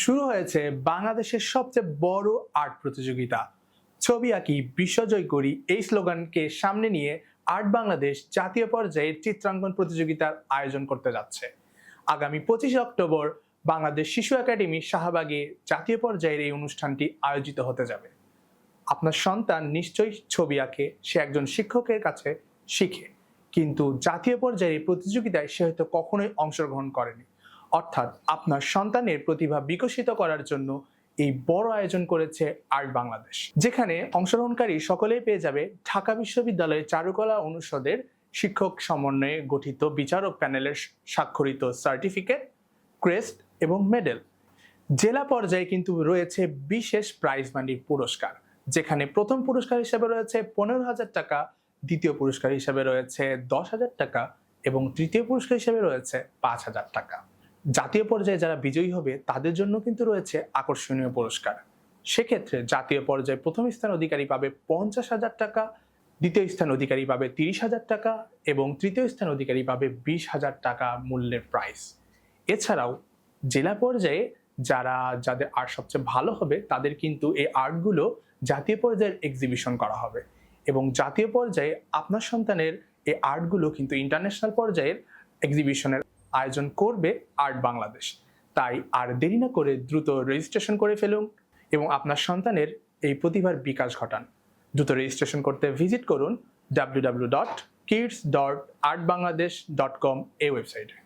শুরু হয়েছে বাংলাদেশের সবচেয়ে বড় আর্ট প্রতিযোগিতা। ছবি আঁকি বিশ্বজয় করি এই স্লোগানকে সামনে নিয়ে আর্ট বাংলাদেশ জাতীয় পর্যায়ের চিত্রাঙ্কন প্রতিযোগিতার আয়োজন করতে যাচ্ছে। আগামী 25 অক্টোবর বাংলাদেশ শিশু একাডেমি শাহবাগে জাতীয় পর্যায়ের এই অনুষ্ঠানটি আয়োজিত হতে যাবে। আপনার সন্তান নিশ্চয়ই ছবি আঁকে, সে একজন শিক্ষকের কাছে শিখে, কিন্তু জাতীয় পর্যায়ের এই প্রতিযোগিতায় সে হয়তো কখনোই অংশগ্রহণ করেনি। অর্থাৎ আপনার সন্তানের প্রতিভা বিকশিত করার জন্য এই বড় আয়োজন করেছে আর্ট বাংলাদেশ, যেখানে অংশগ্রহণকারী সকলেই পেয়ে যাবে ঢাকা বিশ্ববিদ্যালয়ের চারুকলা অনুষদের শিক্ষক সমন্বয়ে গঠিত বিচারক প্যানেলের স্বাক্ষরিত সার্টিফিকেট, ক্রেস্ট এবং মেডেল। জেলা পর্যায়ে কিন্তু রয়েছে বিশেষ প্রাইজ মানির পুরস্কার, যেখানে প্রথম পুরস্কার হিসেবে রয়েছে 15,000 টাকা, দ্বিতীয় পুরস্কার হিসেবে রয়েছে 10,000 টাকা এবং তৃতীয় পুরস্কার হিসেবে রয়েছে 5,000 টাকা। জাতীয় পর্যায়ে যারা বিজয়ী হবে তাদের জন্য কিন্তু রয়েছে আকর্ষণীয় পুরস্কার। সেক্ষেত্রে জাতীয় পর্যায়ে প্রথম স্থান অধিকারী পাবে 50,000 টাকা, দ্বিতীয় স্থান অধিকারী পাবে 30,000 টাকা এবং তৃতীয় স্থান অধিকারী পাবে 20,000 টাকা মূল্যের প্রাইজ। এছাড়াও জেলা পর্যায়ে যাদের আর্ট সবচেয়ে ভালো হবে তাদের কিন্তু এই আর্টগুলো জাতীয় পর্যায়ের এক্সিবিশন করা হবে এবং জাতীয় পর্যায়ে আপনার সন্তানের এই আর্টগুলো কিন্তু ইন্টারন্যাশনাল পর্যায়ের এক্সিবিশনের আয়োজন করবে আর্ট বাংলাদেশ। তাই আর দেরি না করে দ্রুত রেজিস্ট্রেশন করে ফেলুন এবং আপনার সন্তানের এই প্রতিভার বিকাশ ঘটান। দ্রুত রেজিস্ট্রেশন করতে ভিজিট করুন www.kids.artbangladesh.com এই ওয়েবসাইটে।